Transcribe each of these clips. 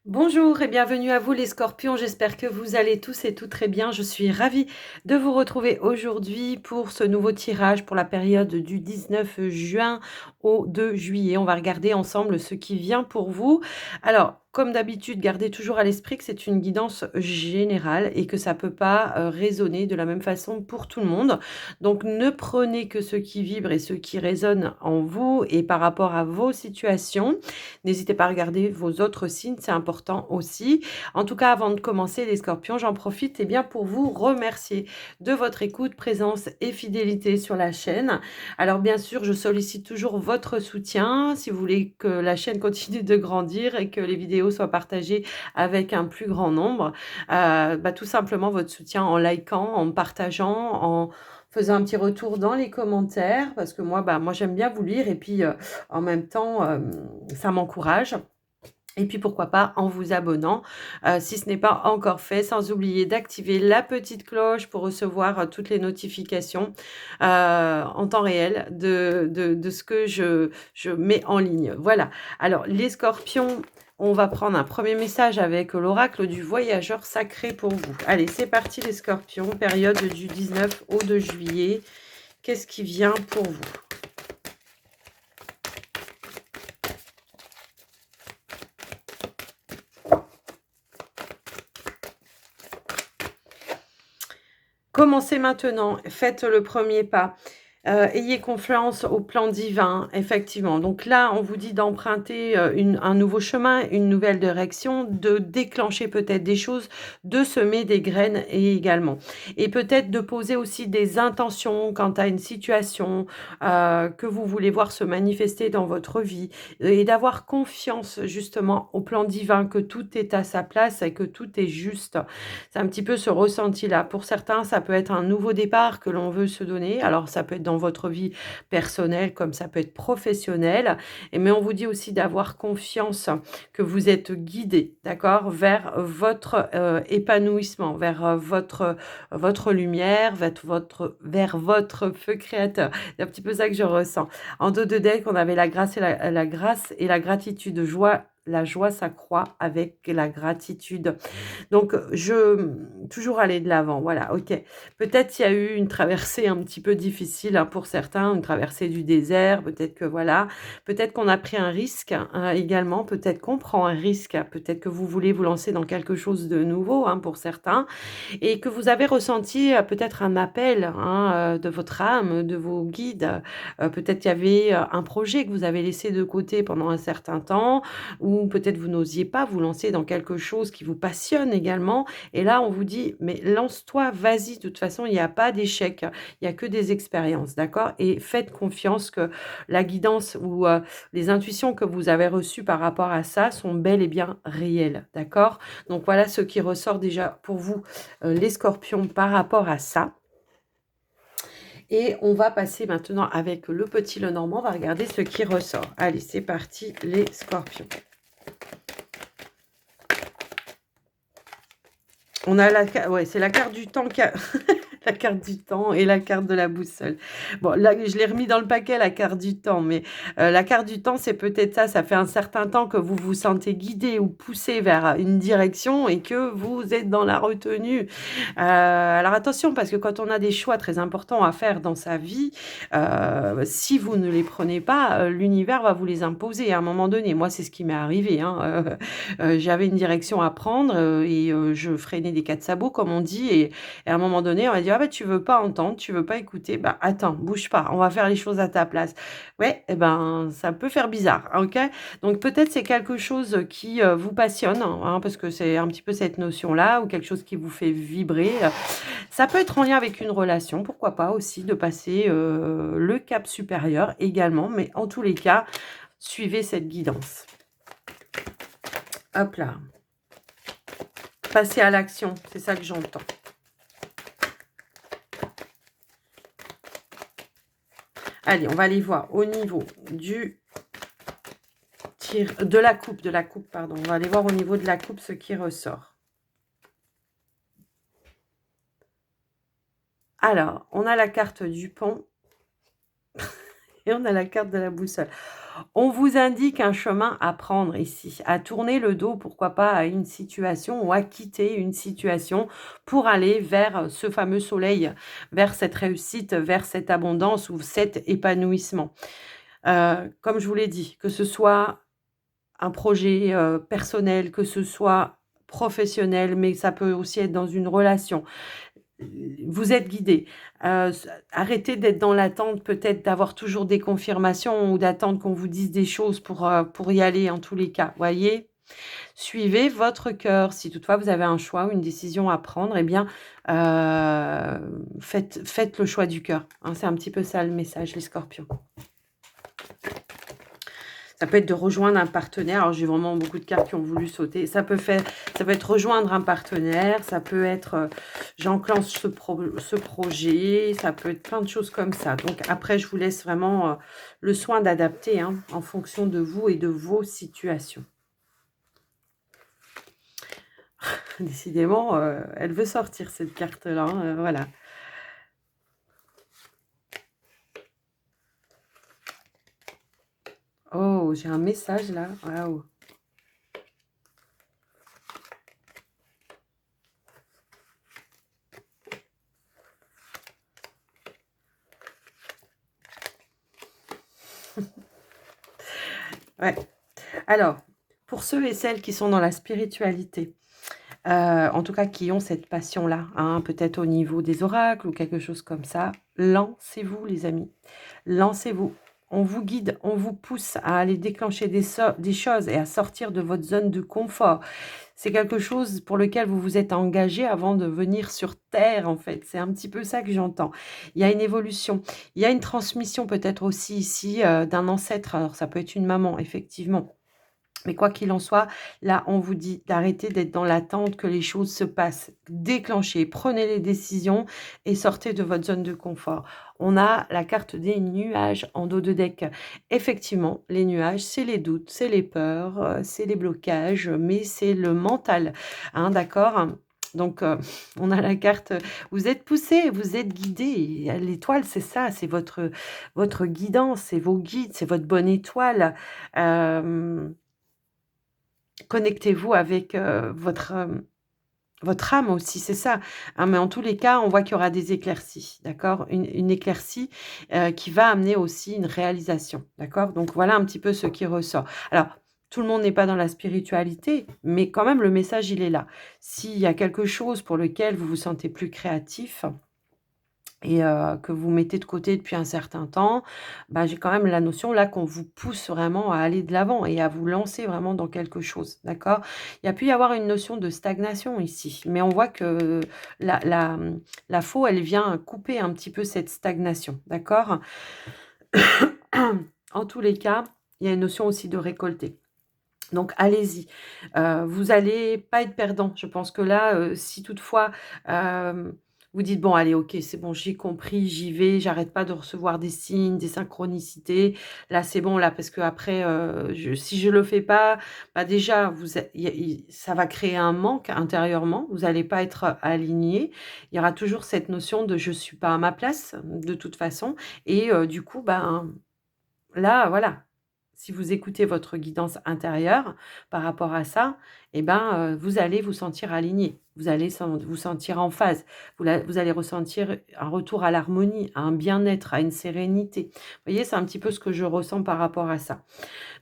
Bonjour et bienvenue à vous les scorpions, j'espère que vous allez tous et toutes très bien. Je suis ravie de vous retrouver aujourd'hui pour ce nouveau tirage pour la période du 19 juin au 2 juillet. On va regarder ensemble ce qui vient pour vous. Alors, comme d'habitude, gardez toujours à l'esprit que c'est une guidance générale et que ça ne peut pas résonner de la même façon pour tout le monde. Donc, ne prenez que ce qui vibre et ce qui résonne en vous et par rapport à vos situations. N'hésitez pas à regarder vos autres signes, c'est important aussi. En tout cas, avant de commencer les scorpions, j'en profite bien, pour vous remercier de votre écoute, présence et fidélité sur la chaîne. Alors bien sûr, je sollicite toujours votre soutien si vous voulez que la chaîne continue de grandir et que les vidéos soient partagées avec un plus grand nombre. Tout simplement votre soutien en likant, en partageant, en faisant un petit retour dans les commentaires parce que moi j'aime bien vous lire et puis en même temps ça m'encourage. Et puis pourquoi pas en vous abonnant si ce n'est pas encore fait, sans oublier d'activer la petite cloche pour recevoir toutes les notifications en temps réel de ce que je mets en ligne. Voilà. Alors les scorpions, on va prendre un premier message avec l'oracle du voyageur sacré pour vous. Allez, c'est parti les scorpions, période du 19 au 2 juillet. Qu'est-ce qui vient pour vous ? Commencez maintenant, faites le premier pas. Ayez confiance au plan divin, effectivement. Donc là, on vous dit d'emprunter un nouveau chemin, une nouvelle direction, de déclencher peut-être des choses, de semer des graines également. Et peut-être de poser aussi des intentions quant à une situation que vous voulez voir se manifester dans votre vie et d'avoir confiance justement au plan divin, que tout est à sa place et que tout est juste. C'est un petit peu ce ressenti-là. Pour certains, ça peut être un nouveau départ que l'on veut se donner. Alors, ça peut être dans votre vie personnelle comme ça peut être professionnelle. Mais on vous dit aussi d'avoir confiance que vous êtes guidé, d'accord, vers votre épanouissement, vers votre lumière, vers votre feu créateur. C'est un petit peu ça que je ressens. En dos de deck, on avait la grâce et la grâce et la gratitude. La joie s'accroît avec la gratitude. Donc, toujours aller de l'avant, voilà, ok. Peut-être il y a eu une traversée un petit peu difficile pour certains, une traversée du désert, peut-être que voilà, peut-être qu'on a pris un risque également, peut-être qu'on prend un risque, peut-être que vous voulez vous lancer dans quelque chose de nouveau pour certains, et que vous avez ressenti peut-être un appel de votre âme, de vos guides. Peut-être qu'il y avait un projet que vous avez laissé de côté pendant un certain temps, ou peut-être vous n'osiez pas vous lancer dans quelque chose qui vous passionne également. Et là, on vous dit, mais lance-toi, vas-y, de toute façon, il n'y a pas d'échec, il n'y a que des expériences, d'accord? Et faites confiance que la guidance ou les intuitions que vous avez reçues par rapport à ça sont bel et bien réelles, d'accord? Donc voilà ce qui ressort déjà pour vous, les scorpions, par rapport à ça. Et on va passer maintenant avec le petit Lenormand, on va regarder ce qui ressort. Allez, c'est parti, les scorpions. On a c'est la carte du temps qui a la carte du temps et la carte de la boussole. Bon, là, je l'ai remis dans le paquet, la carte du temps, mais la carte du temps, c'est peut-être ça. Ça fait un certain temps que vous vous sentez guidé ou poussé vers une direction et que vous êtes dans la retenue. Alors attention, parce que quand on a des choix très importants à faire dans sa vie, si vous ne les prenez pas, l'univers va vous les imposer à un moment donné. Moi, c'est ce qui m'est arrivé. J'avais une direction à prendre et je freinais des quatre sabots, comme on dit, et à un moment donné, on va dire: «Ah bah, tu veux pas entendre, tu veux pas écouter, bah, attends, bouge pas, on va faire les choses à ta place». Ouais, et ben, ça peut faire bizarre, OK? Donc peut-être c'est quelque chose qui, vous passionne, parce que c'est un petit peu cette notion-là, ou quelque chose qui vous fait vibrer. Ça peut être en lien avec une relation, pourquoi pas aussi, de passer, le cap supérieur également, mais en tous les cas, suivez cette guidance. Hop là. Passer à l'action, c'est ça que j'entends. Allez, on va aller voir au niveau de la coupe, pardon. On va aller voir au niveau de la coupe ce qui ressort. Alors, on a la carte du pont Et on a la carte de la boussole. On vous indique un chemin à prendre ici, à tourner le dos, pourquoi pas, à une situation ou à quitter une situation pour aller vers ce fameux soleil, vers cette réussite, vers cette abondance ou cet épanouissement. Comme je vous l'ai dit, que ce soit un projet, personnel, que ce soit professionnel, mais ça peut aussi être dans une relation. Vous êtes guidé. Arrêtez d'être dans l'attente peut-être d'avoir toujours des confirmations ou d'attendre qu'on vous dise des choses pour y aller en tous les cas, voyez? Suivez votre cœur. Si toutefois vous avez un choix ou une décision à prendre, eh bien, faites le choix du cœur, hein. C'est un petit peu ça le message, les scorpions. Ça peut être de rejoindre un partenaire. Alors, j'ai vraiment beaucoup de cartes qui ont voulu sauter. Ça peut être rejoindre un partenaire. Ça peut être j'enclenche ce projet. Ça peut être plein de choses comme ça. Donc, après, je vous laisse vraiment le soin d'adapter hein, en fonction de vous et de vos situations. Décidément, elle veut sortir cette carte-là. Hein, voilà. Oh, j'ai un message là. Waouh. Ouais. Alors, pour ceux et celles qui sont dans la spiritualité, en tout cas qui ont cette passion-là, hein, peut-être au niveau des oracles ou quelque chose comme ça, lancez-vous les amis, lancez-vous. On vous guide, on vous pousse à aller déclencher des choses et à sortir de votre zone de confort. C'est quelque chose pour lequel vous vous êtes engagé avant de venir sur Terre, en fait. C'est un petit peu ça que j'entends. Il y a une évolution. Il y a une transmission peut-être aussi ici d'un ancêtre. Alors, ça peut être une maman, effectivement. Mais quoi qu'il en soit, là, on vous dit d'arrêter d'être dans l'attente que les choses se passent. Déclenchez, prenez les décisions et sortez de votre zone de confort. On a la carte des nuages en dos de deck. Effectivement, les nuages, c'est les doutes, c'est les peurs, c'est les blocages, mais c'est le mental. Hein, d'accord ? Donc, on a la carte, vous êtes poussé, vous êtes guidé. L'étoile, c'est ça, c'est votre guidance, c'est vos guides, c'est votre bonne étoile. Connectez-vous avec votre âme aussi, c'est ça. Hein, mais en tous les cas, on voit qu'il y aura des éclaircies, d'accord? Une éclaircie qui va amener aussi une réalisation, d'accord? Donc voilà un petit peu ce qui ressort. Alors, tout le monde n'est pas dans la spiritualité, mais quand même le message, il est là. S'il y a quelque chose pour lequel vous vous sentez plus créatif, et que vous mettez de côté depuis un certain temps, bah, j'ai quand même la notion là qu'on vous pousse vraiment à aller de l'avant et à vous lancer vraiment dans quelque chose, d'accord? Il y a pu y avoir une notion de stagnation ici, mais on voit que la faux, elle vient couper un petit peu cette stagnation, d'accord? En tous les cas, il y a une notion aussi de récolter. Donc allez-y, vous allez pas être perdant. Je pense que là, si toutefois, vous dites: «Bon allez, OK, c'est bon, j'ai compris, j'y vais, j'arrête pas de recevoir des signes, des synchronicités. Là, c'est bon, là, parce qu'après, si je le fais pas, bah, déjà, vous êtes ça va créer un manque intérieurement, vous allez pas être aligné. Il y aura toujours cette notion de: «Je suis pas à ma place, de toute façon» et du coup, ben, là, voilà, si vous écoutez votre guidance intérieure par rapport à ça, eh ben, vous allez vous sentir aligné. Vous allez vous sentir en phase. Vous allez ressentir un retour à l'harmonie, à un bien-être, à une sérénité. Vous voyez, c'est un petit peu ce que je ressens par rapport à ça.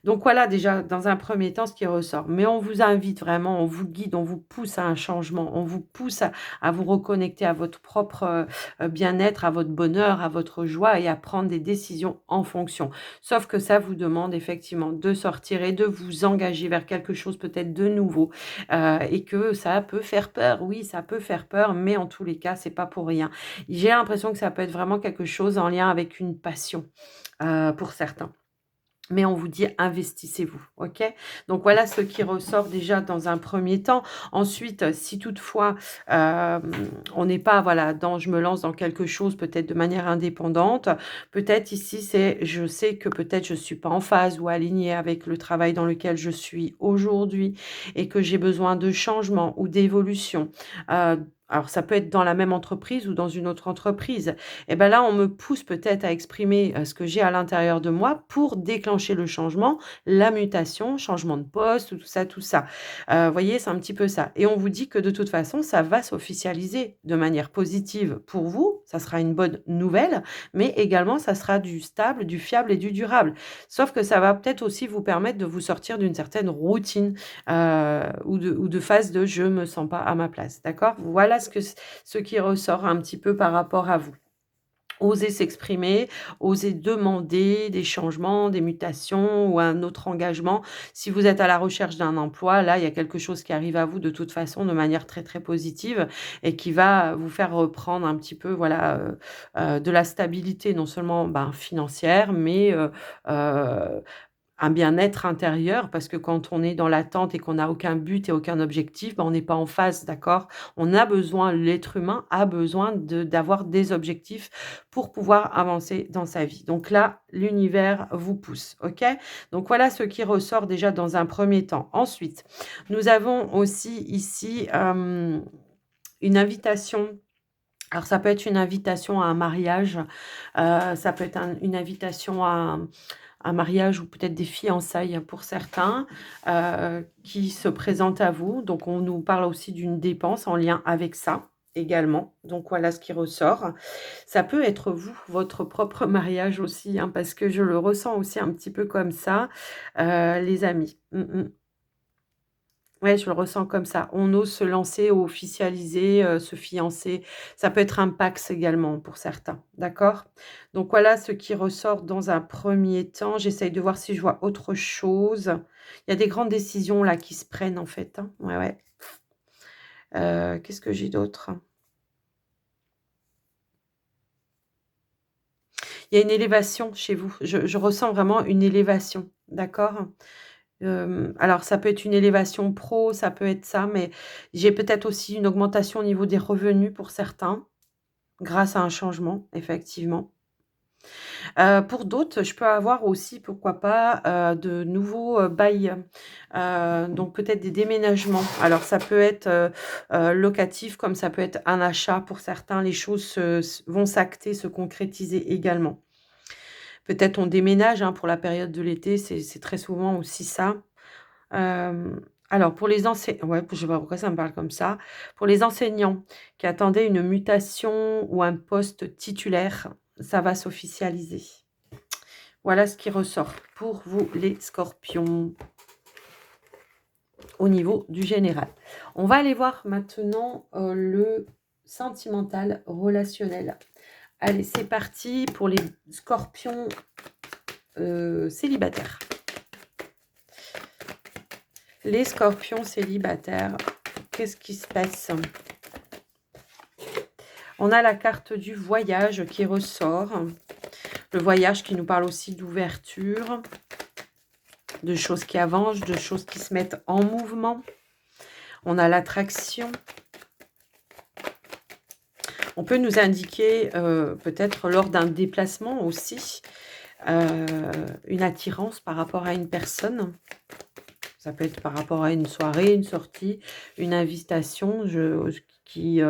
Donc voilà déjà dans un premier temps ce qui ressort. Mais on vous invite vraiment, on vous guide, on vous pousse à un changement, on vous pousse à vous reconnecter à votre propre bien-être, à votre bonheur, à votre joie et à prendre des décisions en fonction. Sauf que ça vous demande effectivement de sortir et de vous engager vers quelque chose peut-être de nouveau et que ça peut faire peur. Oui, ça peut faire peur, mais en tous les cas, c'est pas pour rien. J'ai l'impression que ça peut être vraiment quelque chose en lien avec une passion pour certains. Mais on vous dit investissez-vous, OK? Donc voilà ce qui ressort déjà dans un premier temps. Ensuite, si toutefois, on n'est pas, voilà, dans je me lance dans quelque chose peut-être de manière indépendante, peut-être ici c'est je sais que peut-être je suis pas en phase ou alignée avec le travail dans lequel je suis aujourd'hui et que j'ai besoin de changement ou d'évolution. Heu, alors ça peut être dans la même entreprise ou dans une autre entreprise. Et ben là, on me pousse peut-être à exprimer, ce que j'ai à l'intérieur de moi pour déclencher le changement, la mutation, changement de poste, tout ça, tout ça. Vous voyez, c'est un petit peu ça et on vous dit que de toute façon, ça va s'officialiser de manière positive pour vous. Ça sera une bonne nouvelle, mais également ça sera du stable, du fiable et du durable. Sauf que ça va peut-être aussi vous permettre de vous sortir d'une certaine routine, ou de phase de «je me sens pas à ma place», d'accord? Voilà ce qui ressort un petit peu par rapport à vous. Oser s'exprimer, oser demander des changements, des mutations ou un autre engagement. Si vous êtes à la recherche d'un emploi, là, il y a quelque chose qui arrive à vous de toute façon de manière très, très positive et qui va vous faire reprendre un petit peu, voilà, de la stabilité non seulement, ben, financière, mais un bien-être intérieur parce que quand on est dans l'attente et qu'on n'a aucun but et aucun objectif, ben, on n'est pas en phase, d'accord? On a besoin L'être humain a besoin d'avoir des objectifs pour pouvoir avancer dans sa vie. Donc là, l'univers vous pousse, OK? Donc voilà ce qui ressort déjà dans un premier temps. Ensuite, nous avons aussi ici, une invitation. Alors ça peut être une invitation à un mariage, ça peut être une invitation à un mariage ou peut-être des fiançailles pour certains, qui se présentent à vous. Donc on nous parle aussi d'une dépense en lien avec ça également. Donc voilà ce qui ressort. Ça peut être vous, votre propre mariage aussi, hein, parce que je le ressens aussi un petit peu comme ça, les amis. Ouais, je le ressens comme ça. On ose se lancer, officialiser, se fiancer. Ça peut être un Pacs également pour certains, d'accord? Donc voilà ce qui ressort dans un premier temps. J'essaye de voir si je vois autre chose. Il y a des grandes décisions là qui se prennent en fait, hein. Ouais, ouais. Qu'est-ce que j'ai d'autre? Il y a une élévation chez vous. Je ressens vraiment une élévation, d'accord? Alors ça peut être une élévation pro, ça peut être ça, mais j'ai peut-être aussi une augmentation au niveau des revenus pour certains, grâce à un changement, effectivement. Pour d'autres, je peux avoir aussi, pourquoi pas, de nouveaux, bails, donc peut-être des déménagements. Alors ça peut être, locatif comme ça peut être un achat pour certains. Les choses vont s'acter, se concrétiser également. Peut-être on déménage, hein, pour la période de l'été, c'est très souvent aussi ça. Alors pour les enseignants, ouais, je sais pas pourquoi ça me parle comme ça. Pour les enseignants qui attendaient une mutation ou un poste titulaire, ça va s'officialiser. Voilà ce qui ressort pour vous les scorpions, au niveau du général. On va aller voir maintenant, le sentimental relationnel. Allez, c'est parti pour les scorpions, célibataires. Les scorpions célibataires, qu'est-ce qui se passe? On a la carte du voyage qui ressort. Le voyage qui nous parle aussi d'ouverture, de choses qui avancent, de choses qui se mettent en mouvement. On a l'attraction. On peut nous indiquer, peut-être lors d'un déplacement aussi, une attirance par rapport à une personne. Ça peut être par rapport à une soirée, une sortie, une invitation qui,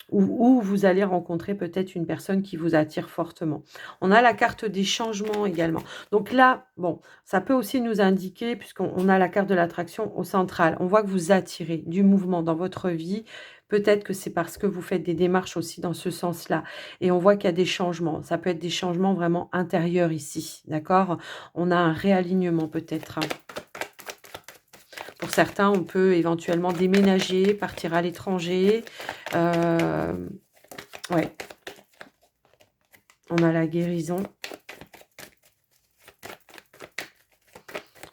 où vous allez rencontrer peut-être une personne qui vous attire fortement. On a la carte des changements également. Donc là, bon, ça peut aussi nous indiquer, puisqu'on a la carte de l'attraction au central, on voit que vous attirez du mouvement dans votre vie. Peut-être que c'est parce que vous faites des démarches aussi dans ce sens-là. Et on voit qu'il y a des changements. Ça peut être des changements vraiment intérieurs ici, d'accord? On a un réalignement peut-être, hein. Pour certains, on peut éventuellement déménager, partir à l'étranger. Ouais. On a la guérison.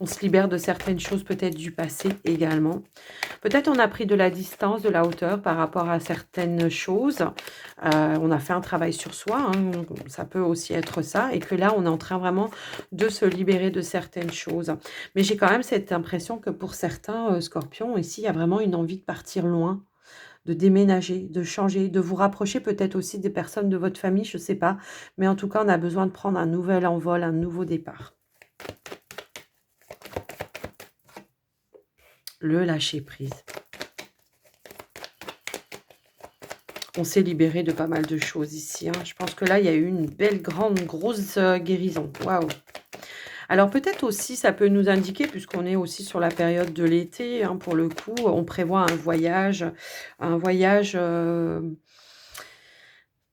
On se libère de certaines choses peut-être du passé également. Peut-être on a pris de la distance, de la hauteur par rapport à certaines choses. On a fait un travail sur soi, hein, ça peut aussi être ça. Et que là, on est en train vraiment de se libérer de certaines choses. Mais j'ai quand même cette impression que pour certains scorpions, ici, il y a vraiment une envie de partir loin, de déménager, de changer, de vous rapprocher peut-être aussi des personnes de votre famille, je ne sais pas. Mais en tout cas, on a besoin de prendre un nouvel envol, un nouveau départ. Le lâcher prise. On s'est libéré de pas mal de choses ici, hein. Je pense que là, il y a eu une belle, grande, grosse guérison. Waouh! Alors peut-être aussi, ça peut nous indiquer, puisqu'on est aussi sur la période de l'été, hein, pour le coup, on prévoit un voyage,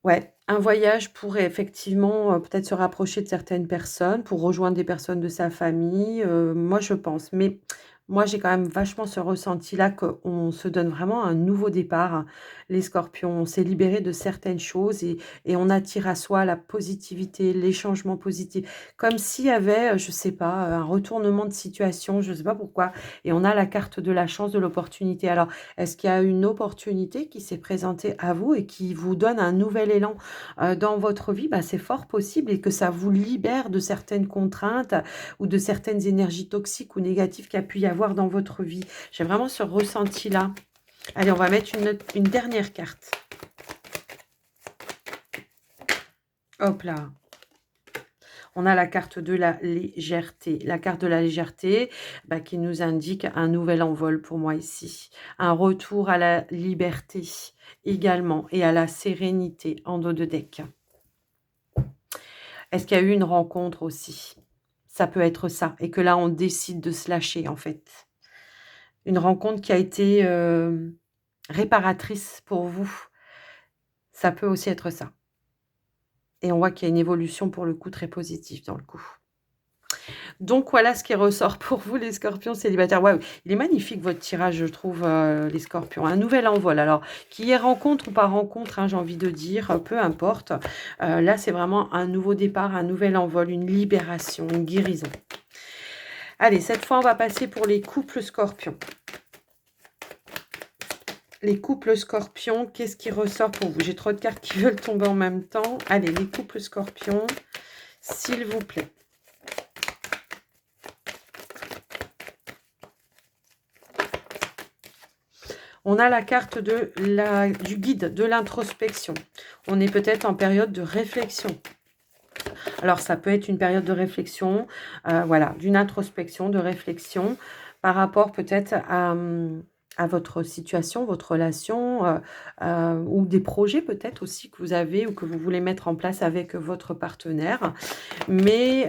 ouais, un voyage pour effectivement, peut-être se rapprocher de certaines personnes, pour rejoindre des personnes de sa famille, moi je pense. Mais moi j'ai quand même vachement ce ressenti-là qu'on se donne vraiment un nouveau départ, hein, les scorpions. On s'est libéré de certaines choses et on attire à soi la positivité, les changements positifs. Comme s'il y avait, je sais pas, un retournement de situation, je sais pas pourquoi et on a la carte de la chance, de l'opportunité. Alors, est-ce qu'il y a une opportunité qui s'est présentée à vous et qui vous donne un nouvel élan, dans votre vie? Bah, c'est fort possible et que ça vous libère de certaines contraintes ou de certaines énergies toxiques ou négatives qu'il y a pu y avoir dans votre vie. J'ai vraiment ce ressenti-là. Allez, on va mettre une dernière carte. Hop là. On a la carte de la légèreté. La carte de la légèreté, bah, qui nous indique un nouvel envol pour moi ici. Un retour à la liberté également et à la sérénité en dos de deck. Est-ce qu'il y a eu une rencontre aussi? Ça peut être ça. Et que là, on décide de se lâcher en fait. Une rencontre qui a été réparatrice pour vous. Ça peut aussi être ça. Et on voit qu'il y a une évolution pour le coup très positive dans le coup. Donc voilà ce qui ressort pour vous les scorpions célibataires. Waouh, il est magnifique votre tirage je trouve, les scorpions. Un nouvel envol alors, qu'il y ait rencontre ou pas rencontre, hein, j'ai envie de dire, peu importe. Là, c'est vraiment un nouveau départ, un nouvel envol, une libération, une guérison. Allez, cette fois, on va passer pour les couples scorpions. Les couples scorpions, qu'est-ce qui ressort pour vous? J'ai trop de cartes qui veulent tomber en même temps. Allez, les couples scorpions, s'il vous plaît. On a la carte du guide de l'introspection. On est peut-être en période de réflexion. Alors, ça peut être une période de réflexion, voilà, d'une introspection, de réflexion par rapport peut-être à votre situation, votre relation, ou des projets peut-être aussi que vous avez ou que vous voulez mettre en place avec votre partenaire. Mais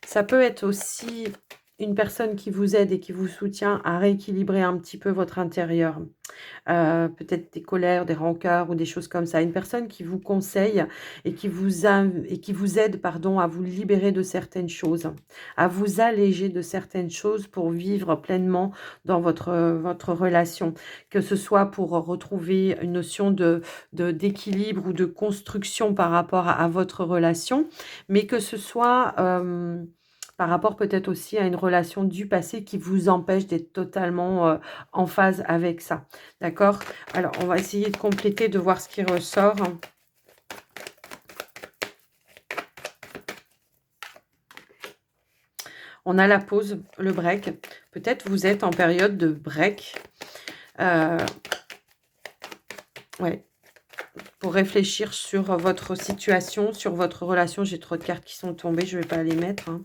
ça peut être aussi une personne qui vous aide et qui vous soutient à rééquilibrer un petit peu votre intérieur. Peut-être des colères, des rancœurs ou des choses comme ça. Une personne qui vous conseille et qui vous aide, pardon, à vous libérer de certaines choses, à vous alléger de certaines choses pour vivre pleinement dans votre relation. Que ce soit pour retrouver une notion d'équilibre ou de construction par rapport à votre relation, mais que ce soit, par rapport peut-être aussi à une relation du passé qui vous empêche d'être totalement, en phase avec ça. D'accord? Alors, on va essayer de compléter, de voir ce qui ressort. On a la pause, le break. Peut-être vous êtes en période de break. Ouais. Pour réfléchir sur votre situation, sur votre relation. J'ai trop de cartes qui sont tombées, je ne vais pas les mettre, hein.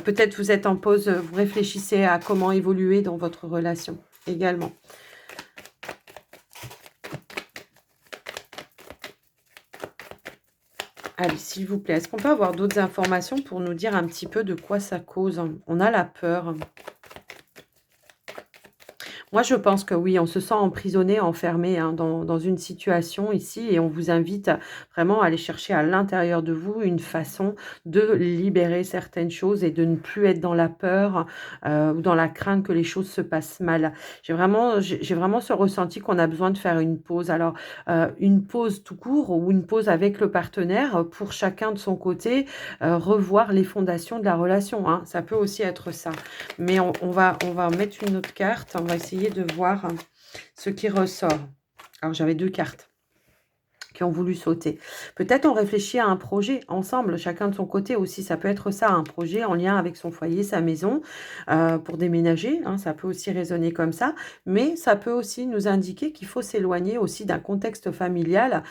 Peut-être vous êtes en pause, vous réfléchissez à comment évoluer dans votre relation également. Allez, s'il vous plaît, est-ce qu'on peut avoir d'autres informations pour nous dire un petit peu de quoi ça cause? On a la peur. Moi, je pense que oui, on se sent emprisonné, enfermé, hein, dans une situation ici et on vous invite vraiment à aller chercher à l'intérieur de vous une façon de libérer certaines choses et de ne plus être dans la peur, ou dans la crainte que les choses se passent mal. J'ai vraiment ce ressenti qu'on a besoin de faire une pause. Alors, une pause tout court ou une pause avec le partenaire, pour chacun de son côté, revoir les fondations de la relation, hein. Ça peut aussi être ça. Mais on va mettre une autre carte. On va essayer de voir ce qui ressort. Alors, j'avais 2 cartes qui ont voulu sauter. Peut-être on réfléchit à un projet ensemble, chacun de son côté aussi. Ça peut être ça, un projet en lien avec son foyer, sa maison, pour déménager, hein, ça peut aussi résonner comme ça. Mais ça peut aussi nous indiquer qu'il faut s'éloigner aussi d'un contexte familial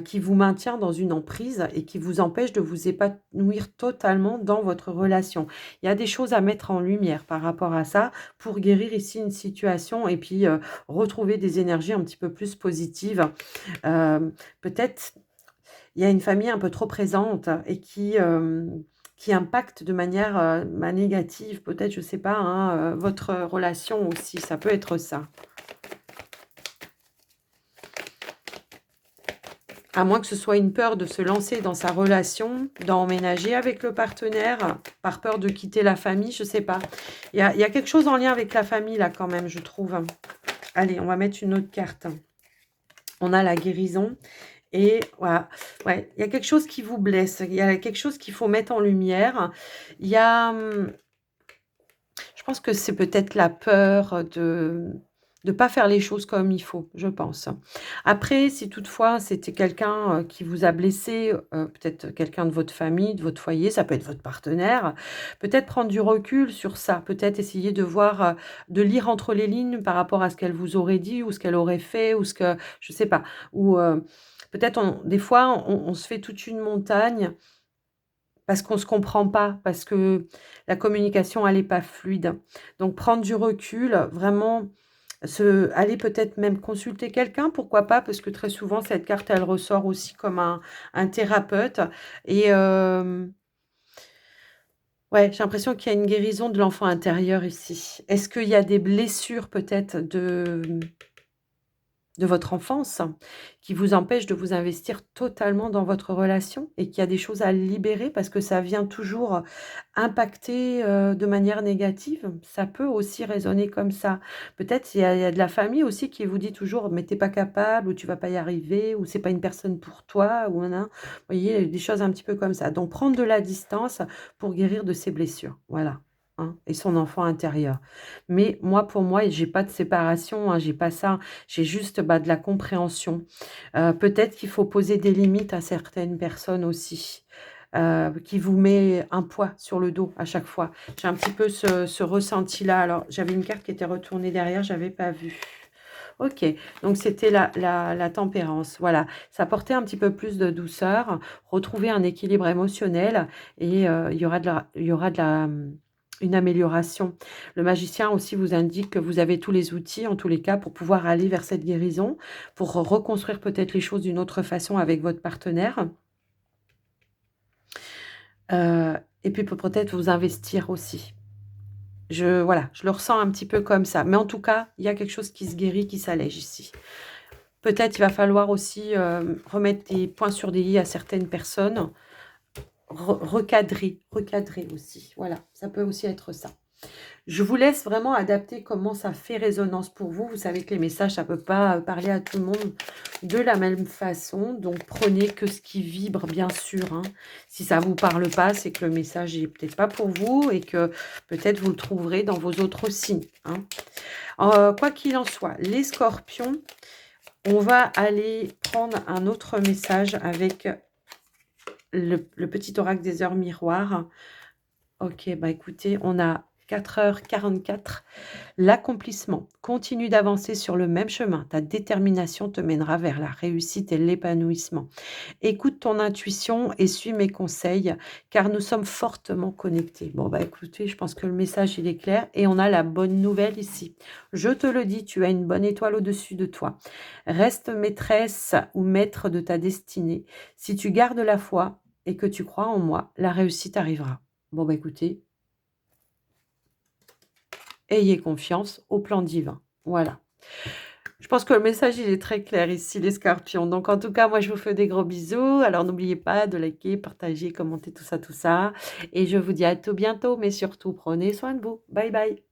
qui vous maintient dans une emprise et qui vous empêche de vous épanouir totalement dans votre relation. Il y a des choses à mettre en lumière par rapport à ça pour guérir ici une situation et puis retrouver des énergies un petit peu plus positives. Peut-être il y a une famille un peu trop présente et qui impacte de manière négative, peut-être, je ne sais pas, hein, votre relation aussi, ça peut être ça. À moins que ce soit une peur de se lancer dans sa relation, d'emménager avec le partenaire, par peur de quitter la famille, je ne sais pas. Il y a quelque chose en lien avec la famille là quand même, je trouve. Allez, on va mettre une autre carte. On a la guérison. Et voilà, ouais, il y a quelque chose qui vous blesse, il y a quelque chose qu'il faut mettre en lumière. Il y a, je pense que c'est peut-être la peur de pas faire les choses comme il faut, je pense. Après, si toutefois c'était quelqu'un qui vous a blessé, peut-être quelqu'un de votre famille, de votre foyer, ça peut être votre partenaire, peut-être prendre du recul sur ça, peut-être essayer de voir, de lire entre les lignes par rapport à ce qu'elle vous aurait dit ou ce qu'elle aurait fait ou ce que, je sais pas, ou peut-être des fois on se fait toute une montagne parce qu'on ne se comprend pas, parce que la communication, elle est pas fluide. Donc prendre du recul, vraiment aller peut-être même consulter quelqu'un, pourquoi pas? Parce que très souvent cette carte, elle ressort aussi comme un thérapeute et ouais, j'ai l'impression qu'il y a une guérison de l'enfant intérieur ici. Est-ce qu'il y a des blessures peut-être de votre enfance qui vous empêche de vous investir totalement dans votre relation et qu'il y a des choses à libérer parce que ça vient toujours impacter de manière négative. Ça peut aussi résonner comme ça. Peut-être il y a de la famille aussi qui vous dit toujours mais t'es pas capable ou tu vas pas y arriver ou c'est pas une personne pour toi ou nan. Vous voyez, des choses un petit peu comme ça. Donc prendre de la distance pour guérir de ses blessures. Voilà. Hein, et son enfant intérieur. Mais moi, pour moi, j'ai pas de séparation, hein, j'ai pas ça. J'ai juste, bah, de la compréhension. Peut-être qu'il faut poser des limites à certaines personnes aussi, qui vous met un poids sur le dos à chaque fois. J'ai un petit peu ce ressenti-là. Alors, j'avais une carte qui était retournée derrière, j'avais pas vu. OK, donc c'était la tempérance. Voilà, ça apportait un petit peu plus de douceur, retrouver un équilibre émotionnel et il y aura une amélioration. Le magicien aussi vous indique que vous avez tous les outils, en tous les cas, pour pouvoir aller vers cette guérison, pour reconstruire peut-être les choses d'une autre façon avec votre partenaire. Et puis peut-être vous investir aussi. Voilà, je le ressens un petit peu comme ça. Mais en tout cas, il y a quelque chose qui se guérit, qui s'allège ici. Peut-être il va falloir aussi remettre des points sur des i à certaines personnes, recadrer aussi. Voilà, ça peut aussi être ça. Je vous laisse vraiment adapter comment ça fait résonance pour vous. Vous savez que les messages, ça ne peut pas parler à tout le monde de la même façon. Donc, prenez que ce qui vibre, bien sûr. Hein. Si ça ne vous parle pas, c'est que le message n'est peut-être pas pour vous et que peut-être vous le trouverez dans vos autres signes. Hein. Quoi qu'il en soit, les scorpions, on va aller prendre un autre message avec le petit oracle des heures miroirs. Ok, bah écoutez, on a 4h44. L'accomplissement. Continue d'avancer sur le même chemin. Ta détermination te mènera vers la réussite et l'épanouissement. Écoute ton intuition et suis mes conseils, car nous sommes fortement connectés. Bon, bah écoutez, je pense que le message, il est clair. Et on a la bonne nouvelle ici. Je te le dis, tu as une bonne étoile au-dessus de toi. Reste maîtresse ou maître de ta destinée. Si tu gardes la foi et que tu crois en moi, la réussite arrivera. Bon, bah écoutez, ayez confiance au plan divin. Voilà. Je pense que le message, il est très clair ici, les scorpions. Donc, en tout cas, moi, je vous fais des gros bisous. Alors, n'oubliez pas de liker, partager, commenter, tout ça, tout ça. Et je vous dis à tout bientôt, mais surtout, prenez soin de vous. Bye, bye.